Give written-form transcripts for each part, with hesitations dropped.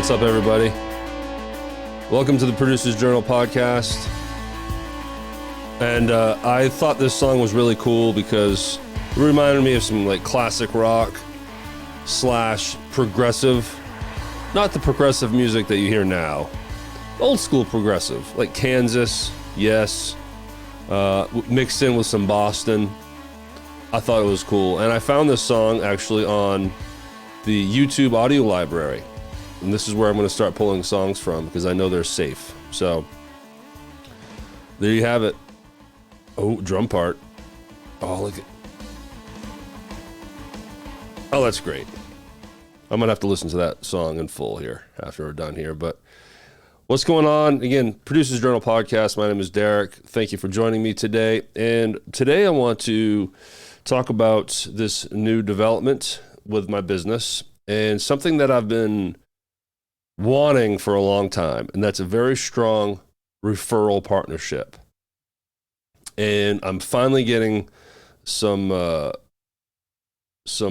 What's up, everybody? Welcome to the Producer's Journal podcast. And I thought this song was really cool because it reminded me of some like classic rock / progressive, not the progressive music that you hear now, old school progressive, like Kansas, Yes, mixed in with some Boston. I thought it was cool. And I found this song actually on the YouTube audio library. And this is where I'm going to start pulling songs from because I know they're safe. So there you have it. Oh, drum part. Oh, look at. Oh, that's great. I'm going to have to listen to that song in full here after we're done here. But what's going on? Again, Producer's Journal podcast. My name is Derek. Thank you for joining me today. And today I want to talk about this new development with my business and something that I've been wanting for a long time, and that's a very strong referral partnership. And I'm finally getting some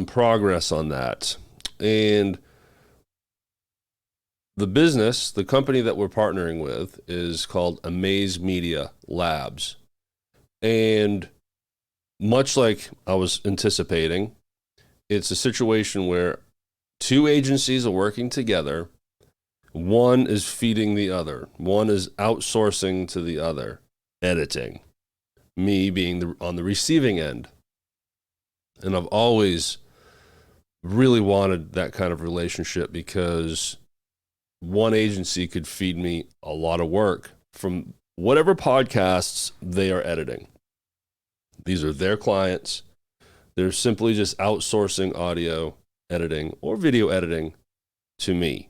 progress on that. And the company that we're partnering with is called Amaze Media Labs. And much like I was anticipating, it's a situation where two agencies are working together. One is feeding the other. One is outsourcing to the other, editing. Me being on the receiving end. And I've always really wanted that kind of relationship because one agency could feed me a lot of work from whatever podcasts they are editing. These are their clients. They're simply just outsourcing audio editing or video editing to me.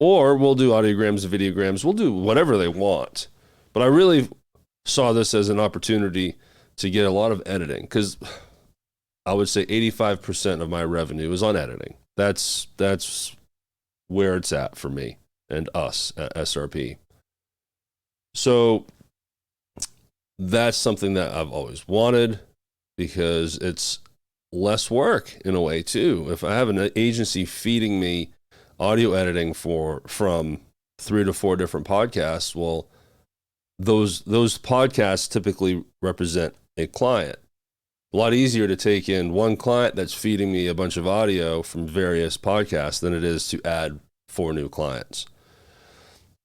Or we'll do audiograms and videograms. We'll do whatever they want. But I really saw this as an opportunity to get a lot of editing because I would say 85% of my revenue is on editing. That's where it's at for me and us at SRP. So that's something that I've always wanted because it's less work in a way too. If I have an agency feeding me audio editing from 3 to 4 different podcasts, well, those podcasts typically represent a client. A lot easier to take in one client that's feeding me a bunch of audio from various podcasts than it is to add 4 new clients.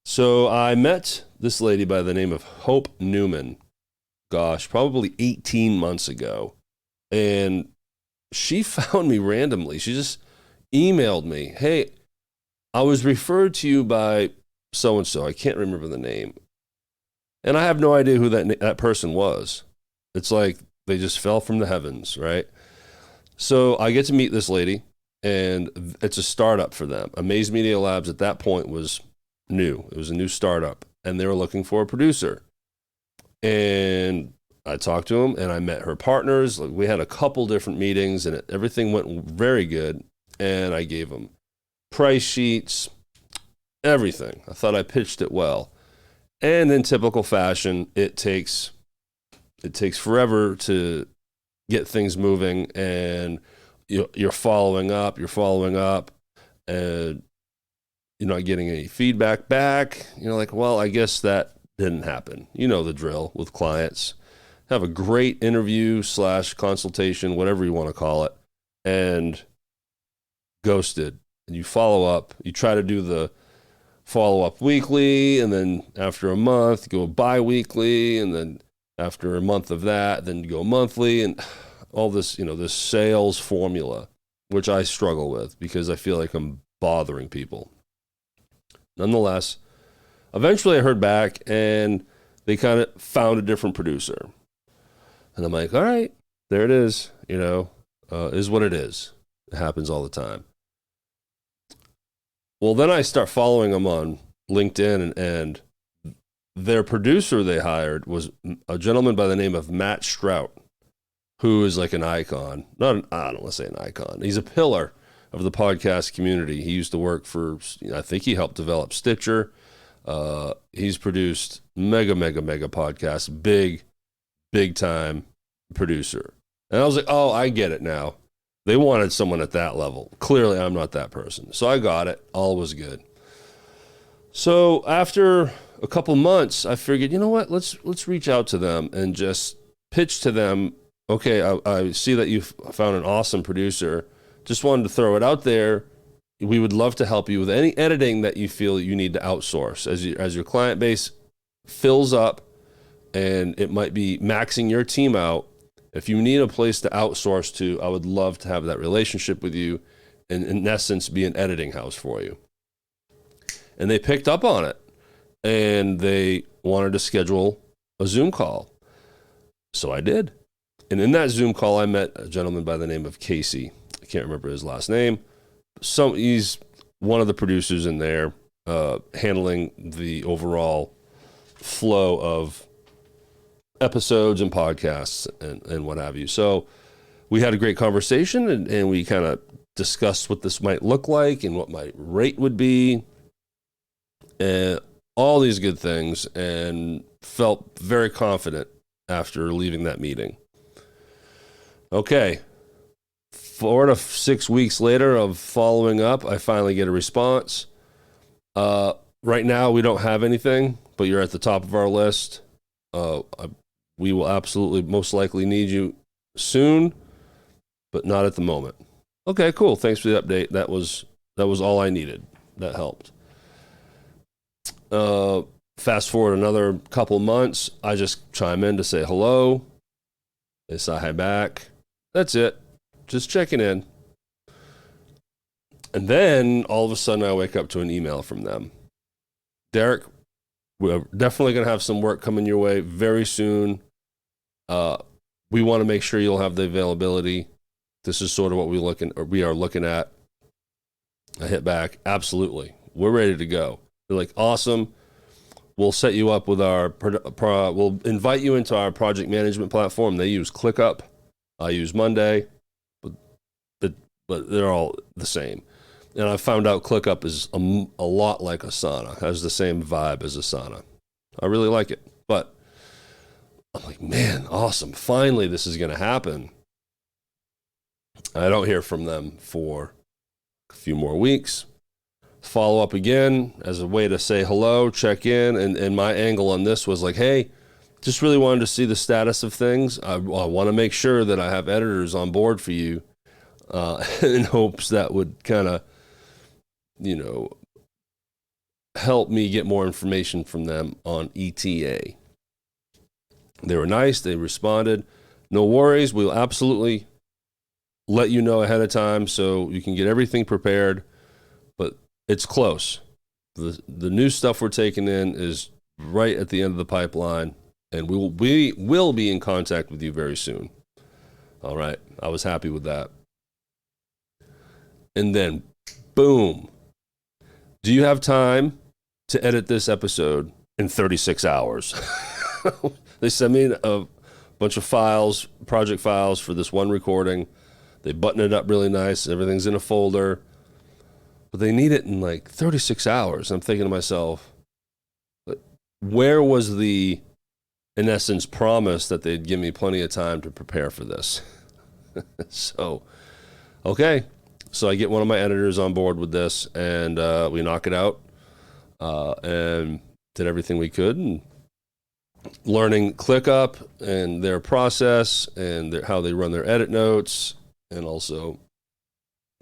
So I met this lady by the name of Hope Newman, probably 18 months ago. And she found me randomly. She just emailed me, hey, I was referred to you by so-and-so. I can't remember the name. And I have no idea who that person was. It's like they just fell from the heavens, right? So I get to meet this lady, and it's a startup for them. Amaze Media Labs at that point was new. It was a new startup, and they were looking for a producer. And I talked to them, and I met her partners. We had a couple different meetings, and everything went very good, and I gave them price sheets, everything. I thought I pitched it well. And in typical fashion, it takes forever to get things moving, and you're following up, and you're not getting any feedback back. You're like, well, I guess that didn't happen. You know the drill with clients. Have a great interview / consultation, whatever you want to call it, and ghosted. And you follow up. You try to do the follow-up weekly, and then after a month, go bi-weekly, and then after a month of that, then you go monthly, and all this, this sales formula, which I struggle with because I feel like I'm bothering people. Nonetheless, eventually I heard back, and they kind of found a different producer. And I'm like, all right, there it is, is what it is. It happens all the time. Well, then I start following them on LinkedIn, and their producer they hired was a gentleman by the name of Matt Strout, who is like an icon. I don't want to say an icon. He's a pillar of the podcast community. He used to work for, I think he helped develop Stitcher. He's produced mega podcasts, big time producer. And I was like, oh, I get it now. They wanted someone at that level. Clearly, I'm not that person. So I got it. All was good. So after a couple months, I figured, you know what? Let's reach out to them and just pitch to them. Okay, I see that you've found an awesome producer. Just wanted to throw it out there. We would love to help you with any editing that you feel you need to outsource as your client base fills up, and it might be maxing your team out. If you need a place to outsource to, I would love to have that relationship with you and in essence be an editing house for you. And they picked up on it and they wanted to schedule a Zoom call. So I did. And in that Zoom call, I met a gentleman by the name of Casey. I can't remember his last name. He's one of the producers in there, handling the overall flow of episodes and podcasts and what have you. So we had a great conversation and we kind of discussed what this might look like and what my rate would be and all these good things, and felt very confident after leaving that meeting. Okay. 4 to 6 weeks later of following up, I finally get a response. Right now, we don't have anything, but you're at the top of our list. We will absolutely most likely need you soon, but not at the moment. Okay, cool. Thanks for the update. That was all I needed. That helped. Fast forward another couple months, I just chime in to say hello. They say hi back. That's it. Just checking in. And then all of a sudden I wake up to an email from them. Derek, we're definitely going to have some work coming your way very soon. We want to make sure you'll have the availability. This is sort of what we are looking at. I hit back. Absolutely. We're ready to go. They're like, awesome. We'll set you up with we'll invite you into our project management platform. They use ClickUp. I use Monday, but they're all the same. And I found out ClickUp is a lot like Asana, has the same vibe as Asana. I really like it. But I'm like, man, awesome. Finally, this is going to happen. I don't hear from them for a few more weeks. Follow up again as a way to say hello, check in. And my angle on this was like, hey, just really wanted to see the status of things. I want to make sure that I have editors on board for you in hopes that would kind of, help me get more information from them on ETA. They were nice. They responded. No worries. We'll absolutely let you know ahead of time so you can get everything prepared. But it's close. The new stuff we're taking in is right at the end of the pipeline, and we will be in contact with you very soon. All right. I was happy with that. And then, boom. Do you have time to edit this episode in 36 hours? They sent me a bunch of files, project files for this one recording. They button it up really nice. Everything's in a folder. But they need it in like 36 hours. I'm thinking to myself, where was the, in essence, promise that they'd give me plenty of time to prepare for this? So, okay. So I get one of my editors on board with this, and we knock it out and did everything we could. And learning ClickUp and their process and how they run their edit notes, and also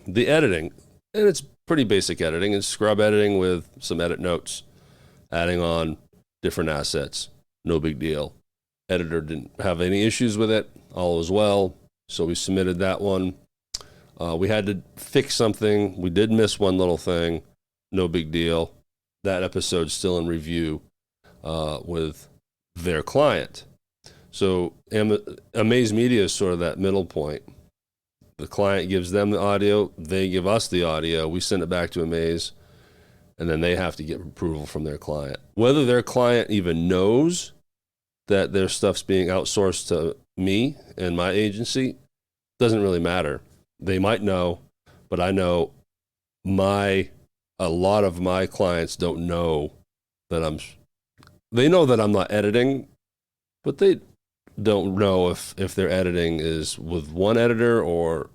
the editing. And it's pretty basic editing. It's scrub editing with some edit notes, adding on different assets. No big deal. Editor didn't have any issues with it. All was well. So we submitted that one. We had to fix something. We did miss one little thing. No big deal. That episode's still in review with their client. So Amaze Media is sort of that middle point. The client gives them the audio. They give us the audio. We send it back to Amaze, and then they have to get approval from their client. Whether their client even knows that their stuff's being outsourced to me and my agency doesn't really matter. They might know, but I know a lot of my clients don't know that they know that I'm not editing, but they don't know if their editing is with one editor or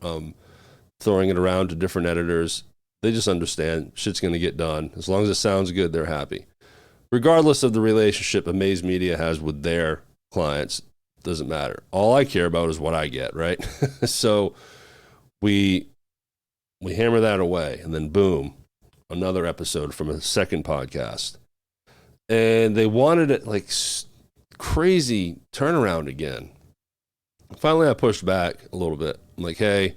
throwing it around to different editors. They just understand shit's going to get done. As long as it sounds good, they're happy. Regardless of the relationship Amaze Media has with their clients, doesn't matter. All I care about is what I get, right? So we hammer that away, and then boom, another episode from a second podcast. And they wanted it like crazy turnaround again. Finally, I pushed back a little bit. I'm like, hey,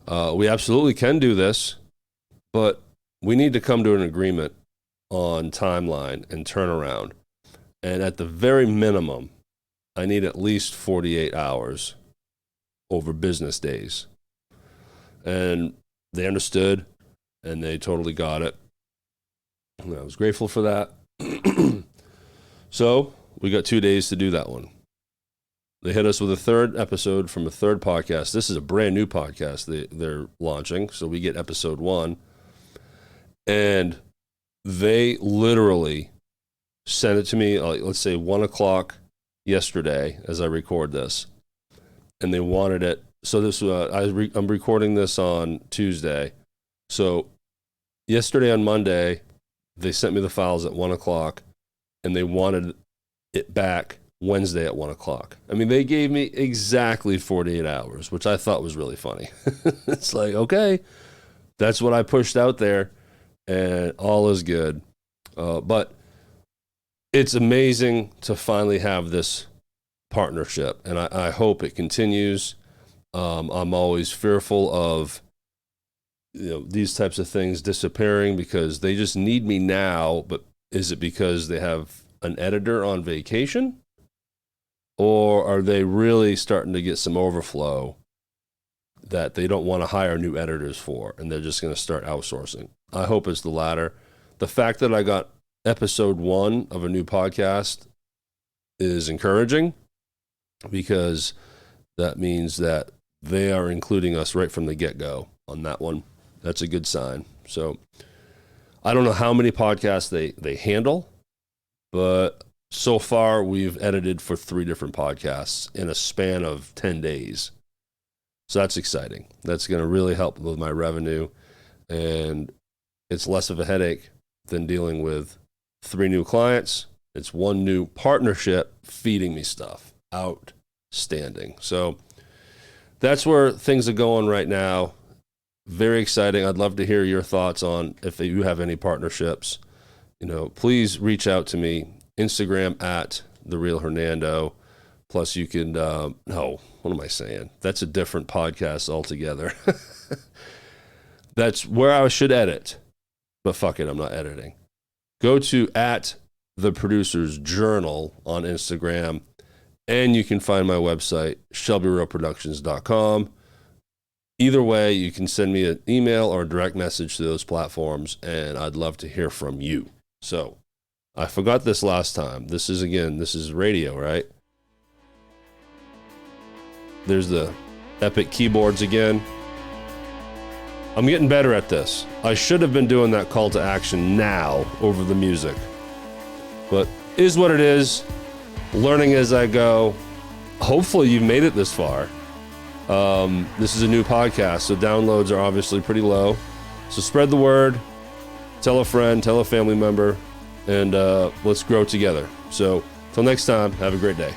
we absolutely can do this, but we need to come to an agreement on timeline and turnaround. And at the very minimum, I need at least 48 hours over business days. And they understood, and they totally got it. And I was grateful for that. So we got 2 days to do that one. They hit us with a third episode from a third podcast. This is a brand new podcast they're launching, so we get episode 1. And they literally sent it to me, let's say 1 o'clock yesterday as I record this. And they wanted it. So this I'm recording this on Tuesday. So yesterday on Monday, they sent me the files at 1 o'clock, and they wanted it back Wednesday at 1 o'clock. I mean, they gave me exactly 48 hours, which I thought was really funny. It's like, okay, that's what I pushed out there, and all is good. But it's amazing to finally have this partnership, and I hope it continues. I'm always fearful of these types of things disappearing because they just need me now, but is it because they have an editor on vacation? Or are they really starting to get some overflow that they don't want to hire new editors for, and they're just going to start outsourcing? I hope it's the latter. The fact that I got episode 1 of a new podcast is encouraging because that means that they are including us right from the get-go on that one. That's a good sign. So I don't know how many podcasts they handle, but so far we've edited for 3 different podcasts in a span of 10 days. So that's exciting. That's going to really help with my revenue, and it's less of a headache than dealing with 3 new clients. It's 1 new partnership feeding me stuff. Outstanding. So that's where things are going right now. Very exciting. I'd love to hear your thoughts on if you have any partnerships. Please reach out to me. Instagram at The Real Hernando. Plus you can, no, what am I saying? That's a different podcast altogether. That's where I should edit. But fuck it, I'm not editing. Go to at The Producer's Journal on Instagram. And you can find my website, shelbyrealproductions.com. Either way, you can send me an email or a direct message to those platforms, and I'd love to hear from you. So, I forgot this last time. This is radio, right? There's the epic keyboards again. I'm getting better at this. I should have been doing that call to action now over the music. But is what it is. Learning as I go. Hopefully you've made it this far. This is a new podcast, so downloads are obviously pretty low. So spread the word. Tell a friend, tell a family member, and let's grow together. So, till next time, have a great day.